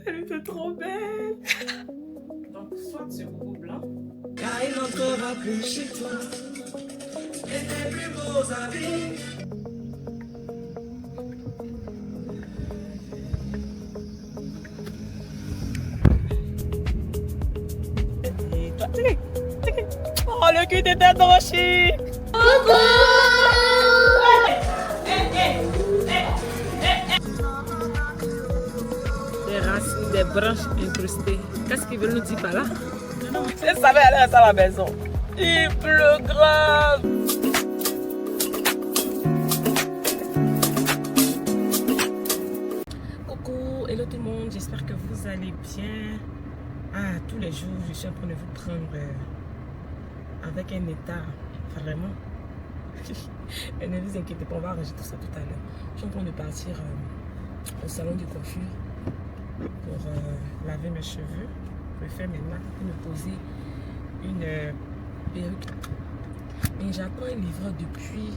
Elle était trop belle. Donc, soit ce robot blanc. Car il n'entrera plus chez toi. Et tes plus beaux habits. Et toi, oh, le cul était trop chic. Des racines, des branches incrustées. Qu'est-ce qu'ils veulent nous dire par là? Si elle savait aller à la maison. Il pleut grave. Coucou, hello tout le monde, j'espère que vous allez bien. Ah, tous les jours, je suis en train de vous prendre avec un état, vraiment. Et ne vous inquiétez pas, on va arranger tout ça tout à l'heure. Je suis en train de partir au salon de coiffure pour laver mes cheveux, me faire mes nattes et me poser une perruque. Et j'attends un livreur depuis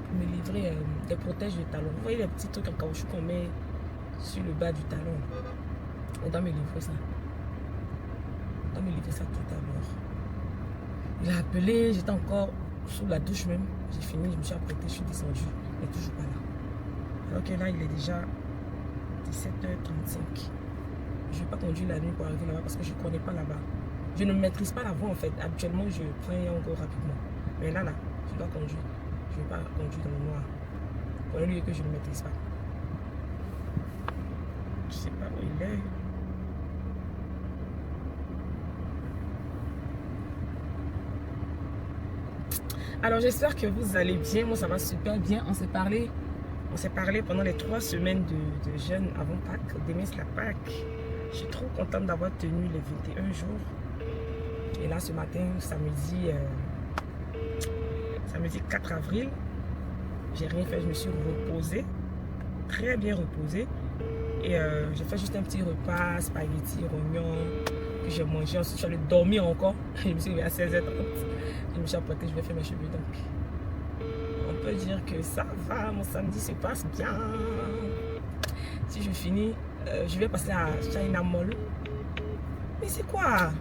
pour me livrer des protèges de talons. Vous voyez les petits trucs en caoutchouc qu'on met sur le bas du talon. On doit me livrer ça. On doit me livrer ça tout à l'heure. Il a appelé, j'étais encore sous la douche même. J'ai fini, je me suis apprêtée, je suis descendue. Il n'est toujours pas là. Alors que là, il est déjà 17h35. Je ne vais pas conduire la nuit pour arriver là-bas parce que je ne connais pas là-bas. Je ne maîtrise pas la voie en fait. Habituellement, je prends Yango rapidement. Mais là, je dois conduire. Je ne vais pas conduire dans le noir. Pour un lieu que je ne maîtrise pas. Je ne sais pas où il est. Alors j'espère que vous allez bien. Moi ça va super bien. On s'est parlé pendant les 3 semaines de jeûne avant Pâques. Demain c'est la Pâques. Je suis trop contente d'avoir tenu les 21 jours. Et là ce matin, samedi 4 avril, j'ai rien fait, je me suis reposée. Très bien reposée. Et j'ai fait juste un petit repas, spaghetti, rognon, que j'ai mangé. Ensuite je suis allée dormir encore. Je me suis levée à 16h30. Je me suis apprêtée, je vais faire mes cheveux. Donc on peut dire que ça va, mon samedi se passe bien. Si je finis, je vais passer à China Mall. Mais c'est quoi?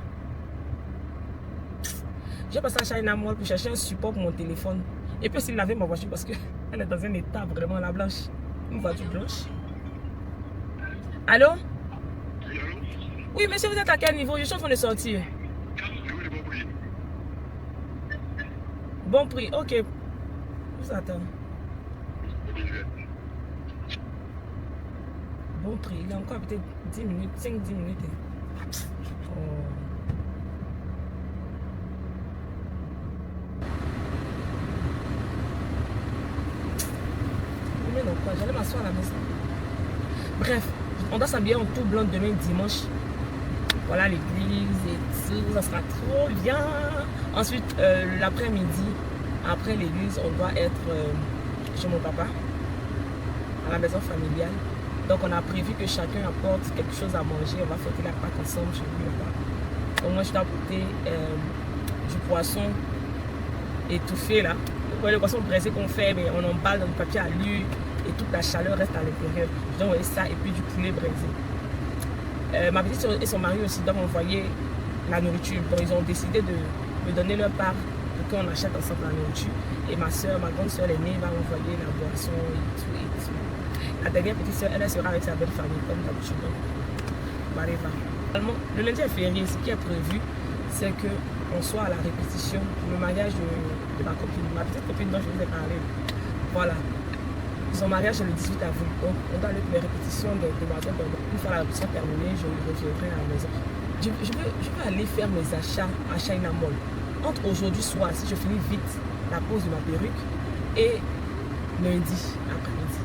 Je vais passer à China Mall pour chercher un support pour mon téléphone. Et puis aussi laver ma voiture parce qu'elle est dans un état vraiment la blanche. Une voiture blanche. Allô? Oui, monsieur, vous êtes à quel niveau? Je suis en train de sortir. Bon prix, ok. Je vous attends. Bon prix, il y a encore peut-être 10 minutes, 5-10 minutes. Oh. Mais non, quoi, j'allais m'asseoir à la maison. Bref, on doit s'habiller en tout blanc demain dimanche. Voilà l'église et tout, ça sera trop bien. Ensuite, l'après-midi, après l'église, on doit être chez mon papa, à la maison familiale. Donc on a prévu que chacun apporte quelque chose à manger. On va fêter la Pâques ensemble chez lui là-bas. Donc moi je dois apporter du poisson étouffé là. Vous voyez le poisson braisé qu'on fait, mais on emballe dans du papier à lui et toute la chaleur reste à l'intérieur. Je dois envoyer ça et puis du poulet braisé. Ma petite soeur et son mari aussi doivent m'envoyer la nourriture. Donc ils ont décidé de me donner leur part pour qu'on achète ensemble la nourriture. Et ma soeur, ma grande soeur l'aînée va m'envoyer la boisson et tout. La dernière petite soeur, elle sera avec sa belle famille comme d'habitude. Le lundi est férié. Ce qui est prévu, c'est qu'on soit à la répétition pour le mariage de ma copine, ma petite copine dont je vous ai parlé. Voilà. Son mariage est le 18 avril. Donc on doit aller pour les répétitions de mariage. Une fois la répétition terminée, je reviendrai à la maison. Je veux aller faire mes achats à China Mall. Entre aujourd'hui soir, si je finis vite la pose de ma perruque, et lundi après-midi.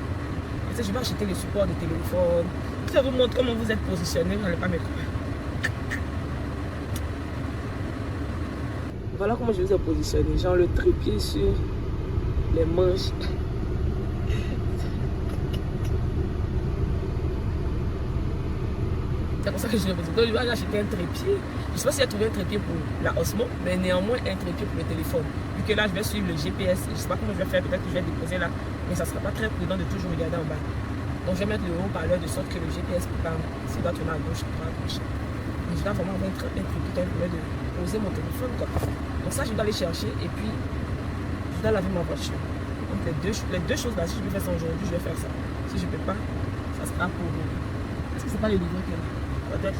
Je vais acheter les supports de téléphone. Ça vous montre comment vous êtes positionné. Vous n'allez pas me croire. Voilà comment je vous ai positionné. Genre le trépied sur les manches. C'est pour ça que je l'ai posé. Donc, je vais acheter un trépied. Je ne sais pas si j'ai trouvé un trépied pour la Osmo, mais néanmoins un trépied pour le téléphone. Vu que là, je vais suivre le GPS. Je ne sais pas comment je vais faire. Peut-être que je vais déposer là. Mais ça ne sera pas très prudent de toujours regarder en bas. Donc je vais mettre le haut-parleur de sorte que le GPS peut pas, s'il doit tourner à gauche, il pourra marcher. Mais je dois vraiment être préoccupé de poser mon téléphone quoi. Donc ça je dois aller chercher et puis je dois laver ma voiture. Donc les deux choses là, si je peux faire ça aujourd'hui, je vais faire ça. Si je ne peux pas, ça sera pour vous. Est-ce que c'est pas le livre qu'elle a? Peut-être.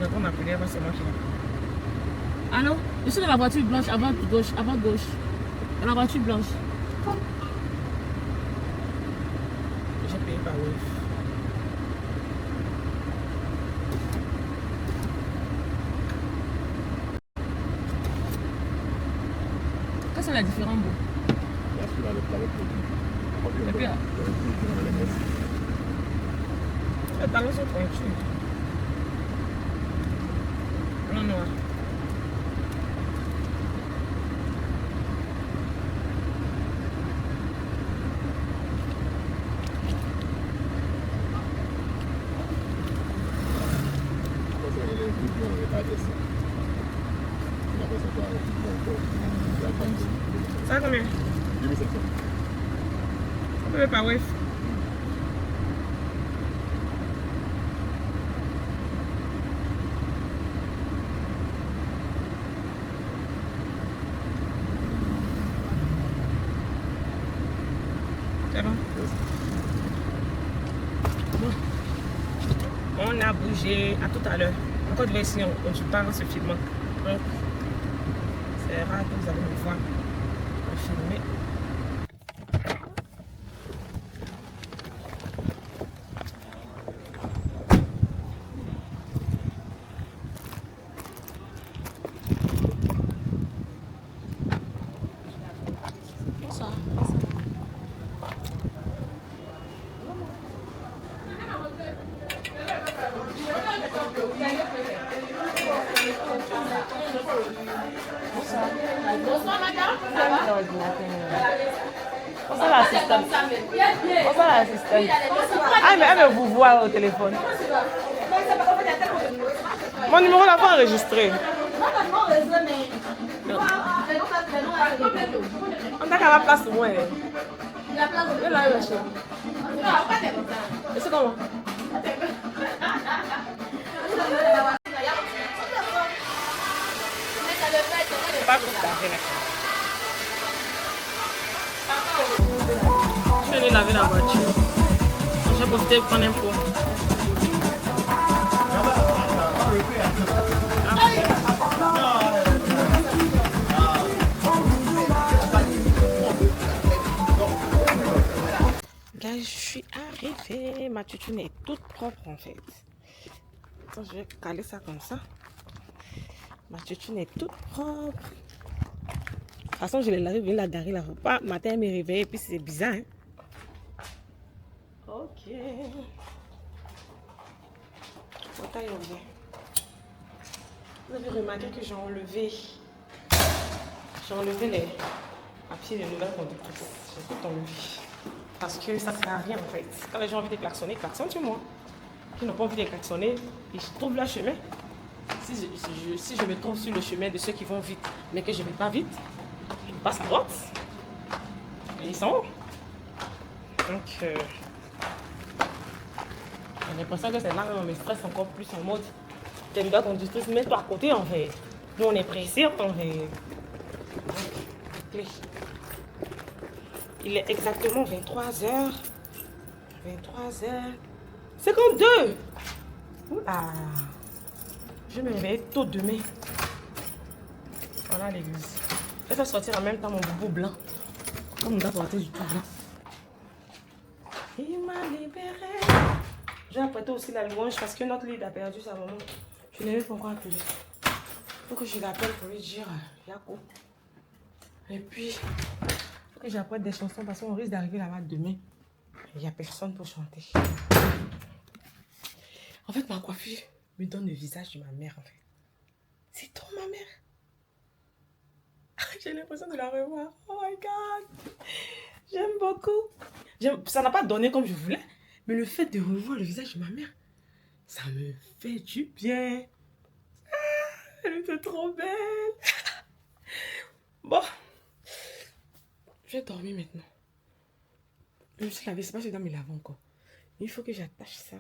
Donc on appelait, c'est moi qui l'ai. Allô? Je suis dans la voiture blanche, avant gauche, avant gauche. Dans la voiture blanche. J'ai payé par Wave. Qu'est-ce que c'est la différence, bon? Et puis, les talons sont pointus. Non, non. Ça combien? 2500. On peut pas Wave. C'est bon? Bon. On a bougé à tout à l'heure. Encore de ici, on ne joue pas dans ce film. Donc, c'est rare que vous allez me voir filmer. Bonsoir madame. Ça va? Bonsoir l'assistante. Bonsoir l'assistante. Ah mais elle me vous voit au téléphone. Mon numéro là pas enregistré. On a qu'à la place moi. La place de Là, elle est chez Et c'est comment? C'est pas pour ça. Je suis allée laver la voiture. J'ai profité pour prendre un pot. Guys, je suis arrivée. Ma tutune est toute propre en fait. Attends, je vais caler ça comme ça. Ma tutune est toute propre. De toute façon, je l'ai lavé, je vais la garer là. Pas matin, elle me réveille et puis c'est bizarre. Hein? Ok. Portail ouvert. Vous avez remarqué que j'ai enlevé les papiers de nouvelles conductrices. J'ai tout enlevé. Parce que ça ne sert à rien en fait. Quand les gens ont envie de klaxonner, klaxonnent sur moi. Qui n'ont pas envie de klaxonner, ils trouvent leur chemin. Si je me trouve sur le chemin de ceux qui vont vite, mais que je ne vais pas vite, je passe à droite. Et ils sont hauts. Donc, j'ai l'impression que c'est là où on me stresse encore plus en mode t'aimes bien qu'on stresse, mets-toi à côté en fait. Nous on est pressés en fait. Il est exactement 23h. 23h52. Oula. Je vais me réveiller tôt demain. Voilà l'église. Je vais sortir en même temps mon boubou blanc. Comme on doit sortir du tout blanc. Il m'a libéré. J'ai apprêté aussi la louange parce que notre lead a perdu sa maman. Je n'ai pas encore appelé. Il faut que je l'appelle pour lui dire Yako. Et puis, il faut que j'apprête des chansons parce qu'on risque d'arriver là-bas demain. Il n'y a personne pour chanter. En fait, ma coiffure me donne le visage de ma mère en fait. C'est trop ma mère. J'ai l'impression de la revoir. Oh my god. J'aime beaucoup. Ça n'a pas donné comme je voulais. Mais le fait de revoir le visage de ma mère, ça me fait du bien. Elle était trop belle. Bon. Je vais dormir maintenant. Je me suis lavé, c'est pas que je dois me laver encore. Il faut que j'attache ça.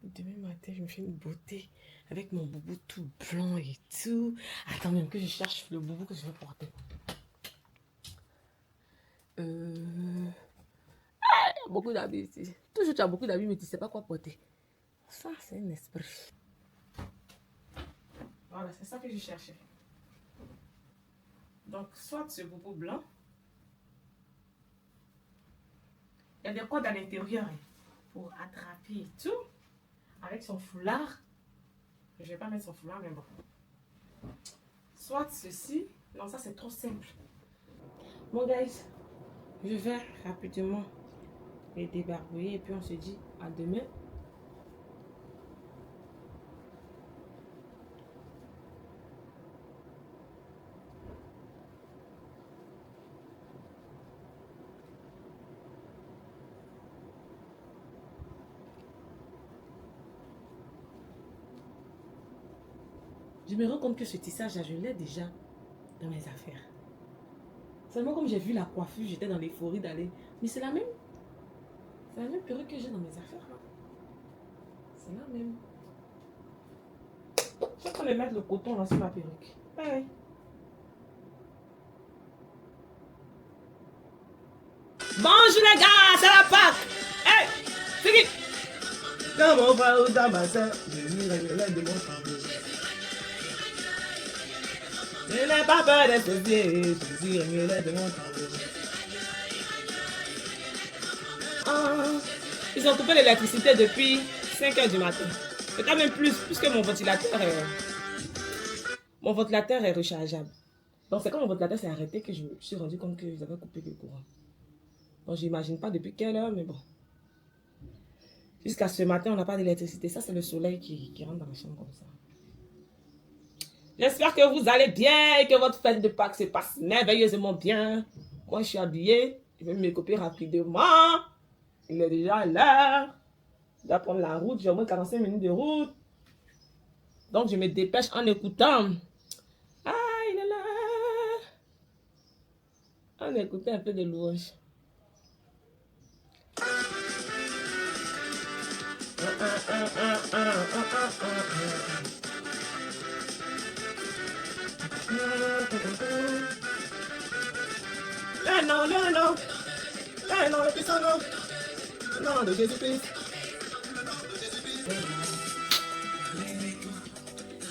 Demain matin, je me fais une beauté avec mon boubou tout blanc et tout. Attends même que je cherche le boubou que je vais porter. Beaucoup d'habits ici. Toujours tu as beaucoup d'habits, mais tu ne sais pas quoi porter. Ça, c'est un esprit. Voilà, c'est ça que je cherchais. Donc, soit ce boubou blanc. Il y a des cordes à l'intérieur pour attraper et tout. Avec son foulard. Je ne vais pas mettre son foulard, mais bon. Soit ceci. Non, ça c'est trop simple. Bon, guys, je vais rapidement les débarbouiller et puis on se dit à demain. Je me rends compte que ce tissage-là, je l'ai déjà dans mes affaires. Seulement comme j'ai vu la coiffure, j'étais dans l'euphorie d'aller. Mais c'est la même. C'est la même perruque que j'ai dans mes affaires. Là. C'est la même. Je vais aller mettre le coton là sur ma perruque. Ouais. Bonjour les gars, c'est la Pâques. Hey, c'est qui? Dans mon frère ou dans ma soeur, je vis la violette de mon tambour. Je n'ai pas peur d'être vieux, je vis la violette de mon tambour. Ils ont coupé l'électricité depuis 5 h du matin. C'est quand même plus que mon ventilateur est rechargeable. Donc c'est quand mon ventilateur s'est arrêté que je me suis rendu compte qu'ils avaient coupé le courant. Donc j'imagine pas depuis quelle heure, mais bon. Jusqu'à ce matin, on n'a pas d'électricité. Ça, c'est le soleil qui rentre dans la chambre comme ça. J'espère que vous allez bien et que votre fête de Pâques se passe merveilleusement bien. Moi, je suis habillée. Je vais me couper rapidement. Il est déjà l'heure. Je dois prendre la route. J'ai au moins 45 minutes de route. Donc, je me dépêche en écoutant. Ah, il est là. On écoutait un peu de louange. Le nom, le puissant nom. Le nom de Jésus-Christ.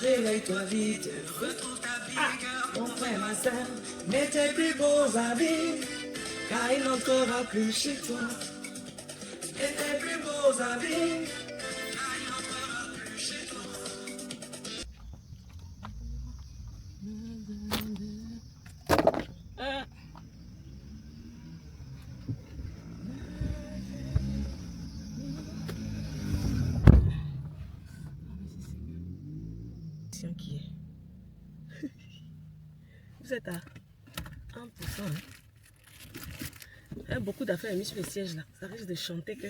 Réveille-toi vite, retourne ta vie, mon frère, ma soeur, mets tes plus beaux habits, car il n'entrera plus chez toi. Mets tes plus beaux habits, car il n'entrera plus chez toi. Qui est. Vous êtes à 1%. Hein? Il y a beaucoup d'affaires mises sur le siège là. Ça risque de chanter que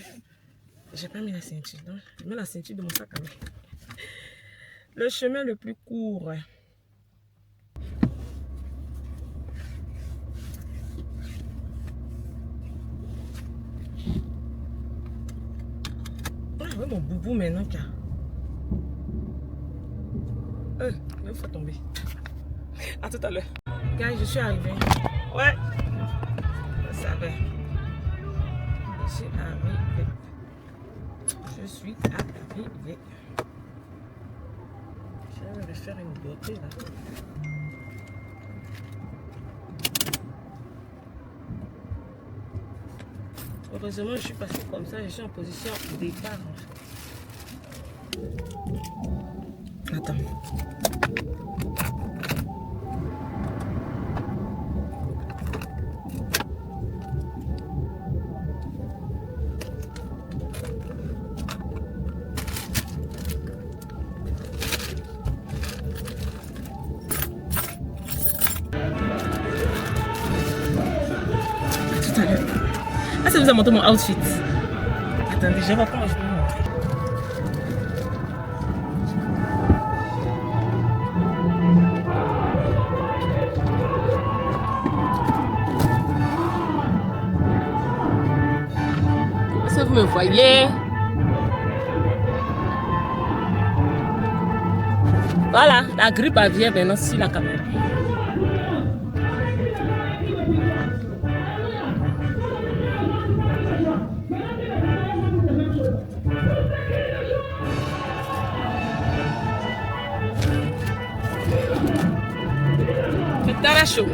j'ai pas mis la ceinture. Donc, je mets la ceinture de mon sac à main. Le chemin le plus court. Ah ouais, mon boubou maintenant car. Il faut tomber. À tout à l'heure. Guys, je suis arrivée. Ouais. Ça va. Je suis arrivée. Je suis arrivée. Je vais faire une beauté là. Heureusement, je suis passée comme ça. Je suis en position de départ en fait. Attends. Tout à l'heure. Ah, ça vous a montré mon outfit. Attendez, je vais voir comment je peux vous montrer. me voyez. Voilà, la grippe aviaire maintenant sur la caméra. C'est très chaud.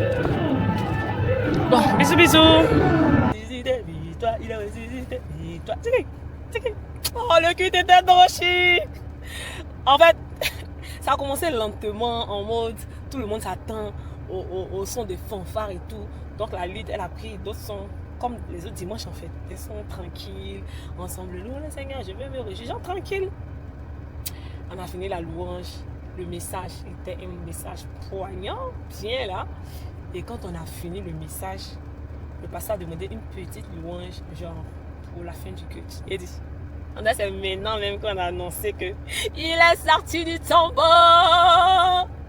Bon, bisous, bisous. Il a résisté, victoire. Oh, le cul était trop chic. En fait, ça a commencé lentement en mode tout le monde s'attend au son des fanfares et tout. Donc la lead, elle a pris d'autres sons comme les autres dimanches en fait. Des sons tranquilles, ensemble. Louons le Seigneur, je vais me réjouir, genre tranquille. On a fini la louange. Le message était un message poignant, bien là. Et quand on a fini le message, le pasteur a demandé une petite louange, genre pour la fin du culte. Il dit, c'est maintenant même qu'on a annoncé que il est sorti du tombeau,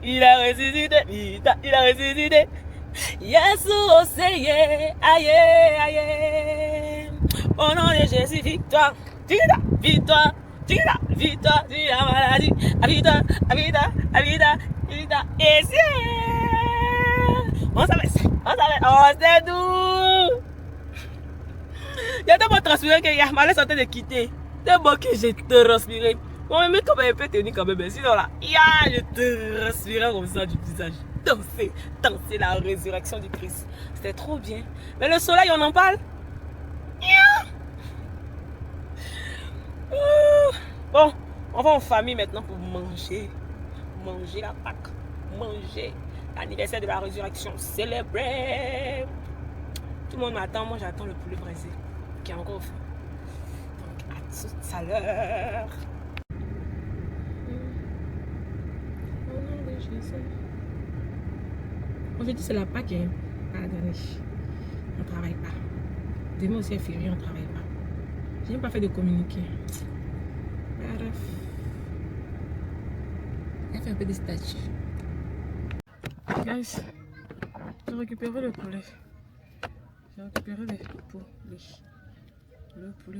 il a ressuscité, il a ressuscité. Yesu Seigneur, aïe, aïe. Au nom de Jésus, victoire, victoire, victoire, victoire, la maladie, victoire, victoire, victoire, victoire, et c'est. On savait, oh c'est doux. Il y a tellement transpiré que Yahmalé sentait de quitter. Tellement que j'ai transpiré. Bon, mais comme elle peut tenir quand même, sinon là, je transpirais comme ça du visage. Danser la résurrection du Christ. C'était trop bien. Mais le soleil, on en parle. Bon, on va en famille maintenant pour manger. Manger la Pâque. Manger l'anniversaire de la résurrection. Célébrer. Tout le monde m'attend. Moi, j'attends le poulet braisé qui est encore au feu. Donc, à tout à l'heure. Au nom de Jésus. Aujourd'hui, c'est la Pâque. Ah, attendez. On ne travaille pas. Demain aussi est férié, on ne travaille pas. Je n'ai pas fait de communiqué. Bref. Elle fait un peu de statues. Guys, j'ai récupéré le poulet. J'ai récupéré le poulet.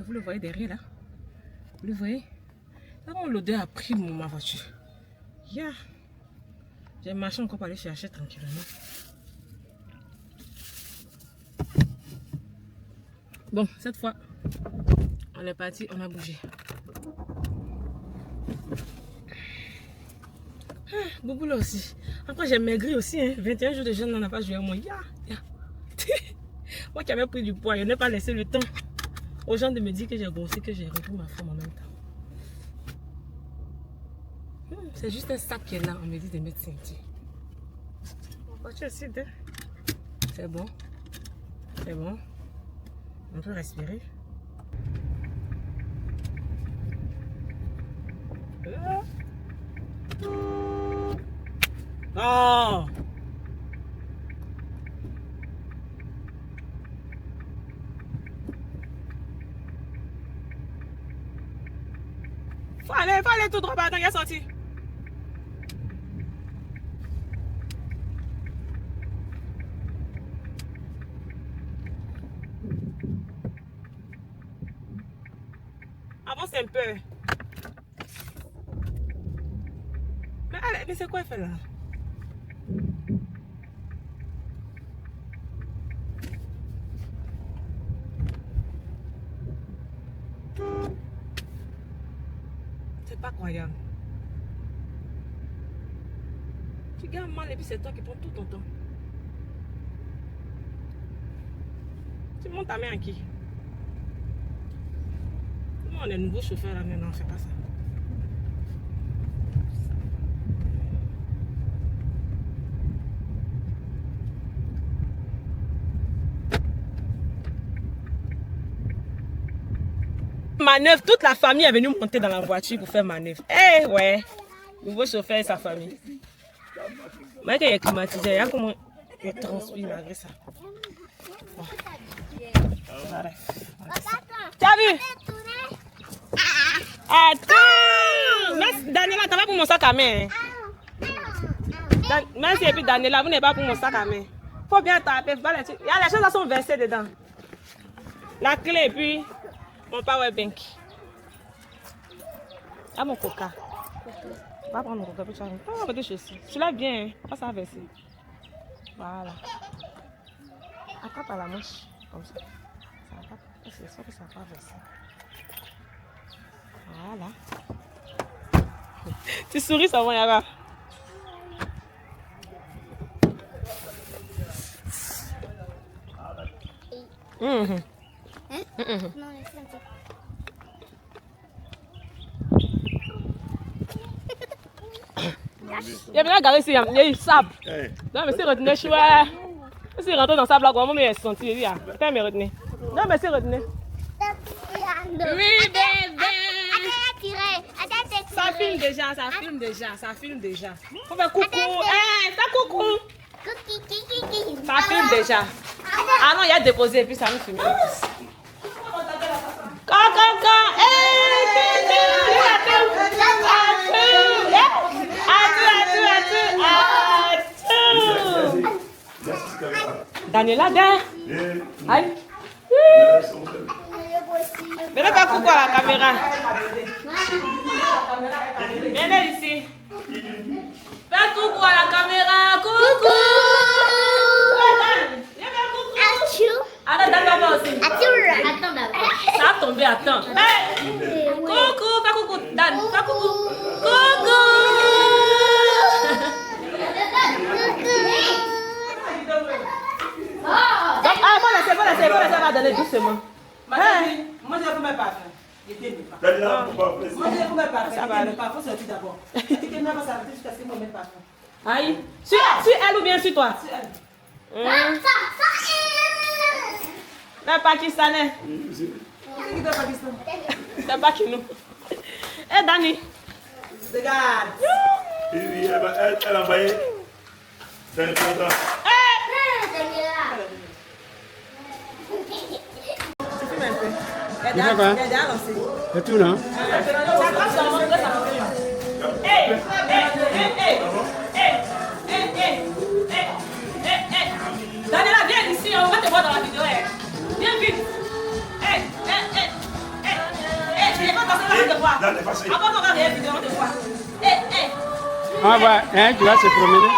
Vous le voyez derrière là? Vous le voyez? Comment l'odeur a pris ma voiture? Yeah. J'ai marché encore pour aller chercher tranquillement. Bon, cette fois, on est parti, on a bougé. Boubou là aussi. Encore j'ai maigri aussi. Hein. 21 jours de jeûne, on n'a pas joué à moi. Moi qui avais pris du poids, je n'ai pas laissé le temps aux gens de me dire que j'ai grossi, que j'ai repris ma forme en même temps. C'est juste un sac qui est là, on me dit de mettre ceinture. C'est bon. C'est bon. On peut respirer. Oh! Faut aller tout droit, attends, il est sorti. Avance un peu. Mais c'est quoi elle fait là? C'est pas croyable. Tu gardes mal et puis c'est toi qui prends tout ton temps. Tu montes ta main à qui? Nous on est nouveaux chauffeurs là maintenant, on fait pas ça. Manœuvre, toute la famille est venue monter dans la voiture pour faire manœuvre. Eh ouais, nouveau chauffeur et sa famille. Mais qu'il est climatisé, il y a comment il transpire malgré ça. Bon. Bref. Tu as vu? Attends! Daniela, t'as pas pour mon sac à main. Merci et puis Daniela, vous n'êtes pas pour mon sac à main. Faut bien taper. Il y a les choses qui sont versées dedans. La clé et puis Mon power bank. Ah, mon coca. Va prendre mon coca. On va mettre ceci. Celui-là bien. Pas ça verser. Voilà. Attrape à la manche. Comme ça. Ça attrape. C'est ça que ça va verser. Voilà. Tu souris, ça va, Yara. Hein? Non, laisse un peu. Il y a bien regardé ici, il y a eu sable. Non, mais c'est retenu, chouette. Si rentre dans le sable, là, comment il est senti? Il y a. Putain, mais retenu. Non, mais c'est retenu. Oui, bébé. Ça filme déjà, ça filme déjà, ça filme déjà. Faut faire coucou. Eh, fais coucou. Ça filme déjà. Ah non, il y a déposé et puis ça me filme. Caca, Daniela, aïe. Mais là, pas coucou à la caméra. Viens ici. Fais coucou à la caméra. Coucou. Arrête d'aller aussi. Attends d'abord. Ça a tombé, attends. Hey. Coucou, fais coucou. Dan, fais coucou. Coucou. Donc, bon, laissez, on va donner doucement. Moi, j'ai pour mes parfums. Moi, j'ai pour mes parfums. Ça va, le parfum, c'est tout d'abord. Tu ne peux pas s'arrêter jusqu'à ce que je mette parfum. Aïe. Sur elle ou bien sur toi? Sur elle. La Pakistanais. C'est qui de Pakistan? C'est pas qui nous. Eh, Dani. Regarde. Elle a envoyé. C'est le temps. Il fait quoi? C'est tout, non? Daniela, viens ici, on va te voir dans la vidéo. Viens vite. Tu n'es pas passé dans la vidéo. Avant qu'on va regarder la vidéo, on te voit. Ah ouais, hein, tu vas se promener.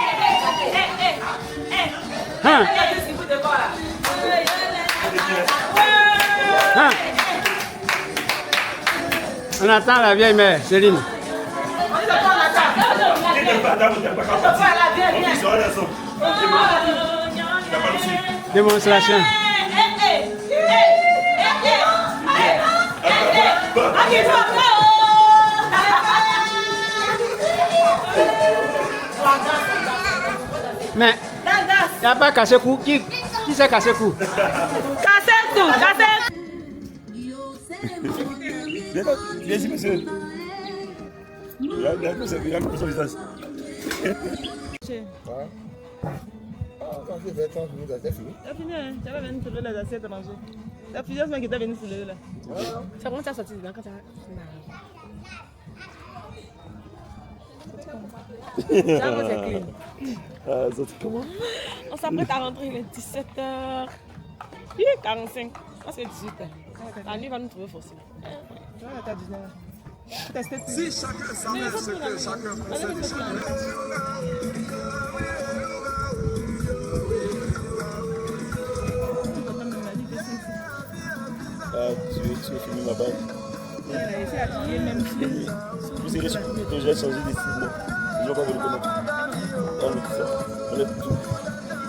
Hein? Hein? On attend la vieille mère, Céline. Démonstration. Mais, il n'y a pas cassé cou. Qui s'est cassé cou? Cassé tout, cassé. Viens ici, monsieur. Regarde son visage. Quand j'ai fait 30 minutes, c'est fini. C'est fini, hein. Tu vas venir soulever les assiettes à manger. C'est plusieurs semaines que tu es venu soulever là. C'est comment tu as sorti dedans quand tu as. Ça va, c'est clean. Ah, ça, c'est comment? On s'apprête à rentrer, il est 17h. 45. Je pense que c'est 18h. La nuit va nous trouver forcément. Tu vas à 19h. Si chacun s'amène ce que chacun possède de chacun. Ah, tu veux filmer ma page? Ici, à pied, même si. Vous savez, j'ai changé de style. Ils n'ont pas voulu connaître. On met tout ça. On met tout.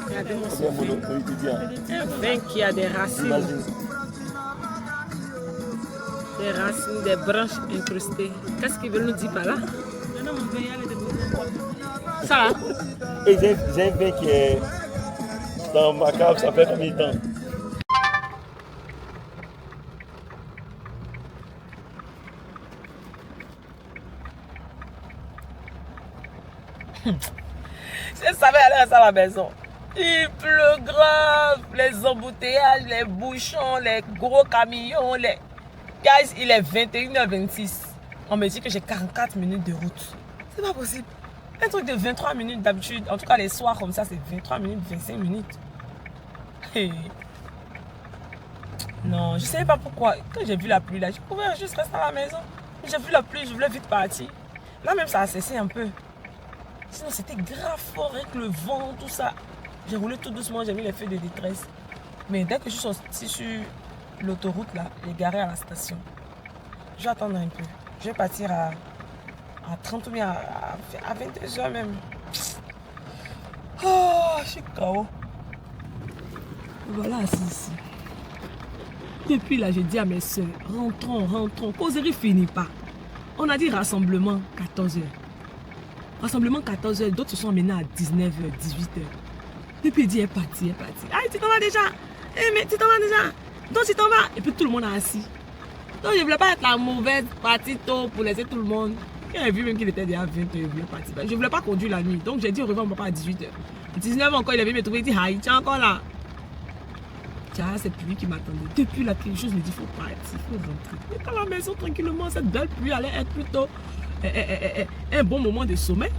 Combien de mots on dit? Un vin qui a des racines. Imagine. Des racines, des branches incrustées. Qu'est-ce qu'ils veulent nous dire par là? Ça va? Et j'ai un vin qui est dans ma cave, ça fait combien de temps? Je savais aller à ça à la maison. Il pleut grave, les embouteillages, les bouchons, les gros camions, les... Guys, il est 21h26. On me dit que j'ai 44 minutes de route. C'est pas possible. Un truc de 23 minutes d'habitude, en tout cas les soirs comme ça, c'est 23 minutes, 25 minutes. Hey. Non, je ne savais pas pourquoi. Quand j'ai vu la pluie là, je pouvais juste rester à la maison. J'ai vu la pluie, je voulais vite partir. Là même ça a cessé un peu. Sinon c'était grave fort avec le vent, tout ça. J'ai roulé tout doucement, j'ai mis les feux de détresse. Mais dès que je suis sortie sur l'autoroute là, j'ai garé à la station. Je vais attendre un peu. Je vais partir à 30 ou bien à 22h même. Oh, je suis KO. Voilà, assis ici. Depuis là, j'ai dit à mes soeurs, rentrons. Causerie finit pas. On a dit rassemblement 14h. Rassemblement 14h, d'autres se sont emmenés à 19h, 18h. Depuis il dit, elle est partie. Ah, tu t'en vas déjà. Mais tu t'en vas déjà. Donc tu t'en vas. Et puis tout le monde a assis. Donc je ne voulais pas être la mauvaise partie tôt pour laisser tout le monde. J'ai vu même qu'il était déjà 20h, je voulais partir. Je ne voulais pas conduire la nuit. Donc j'ai dit au revoir à mon papa à 18h. 19h encore, il avait me trouver, il dit, aïe, tu es encore là. Tiens, c'est pluie qui m'attendait. Depuis là, quelque chose me dit, il faut partir, il faut rentrer. Et dans la maison, tranquillement, cette belle pluie allait être plutôt un bon moment de sommeil,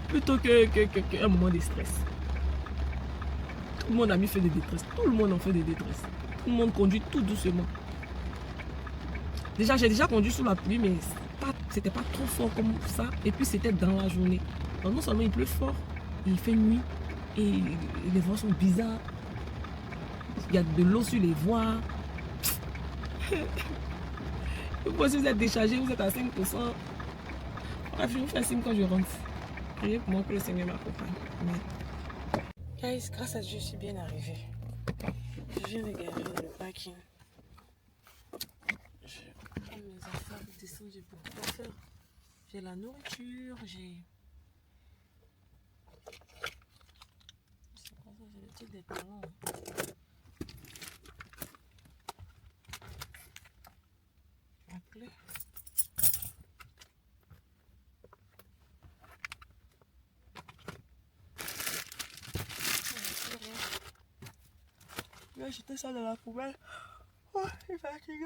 plutôt qu'un moment de stress. Tout le monde a mis fait des détresses. Tout le monde en fait des détresses. Tout le monde conduit tout doucement. Déjà, j'ai déjà conduit sous la pluie, mais c'était pas trop fort comme ça. Et puis, c'était dans la journée. Donc, non seulement il pleut fort, il fait nuit, et les voies sont bizarres. Il y a de l'eau sur les voies. Si vous êtes déchargé, vous êtes à 5%. Bref, je vous fais signe quand je rentre. Priez pour moi que le Seigneur m'accompagne. Guys, grâce à Dieu, je suis bien arrivée. Je viens de garer dans le parking. Je prends mes affaires, je descends, j'ai beaucoup à faire. J'ai la nourriture, j'ai... C'est quoi ça? J'ai le truc des talons. Je vais jeter ça dans la poubelle. Oh, il est fatigué.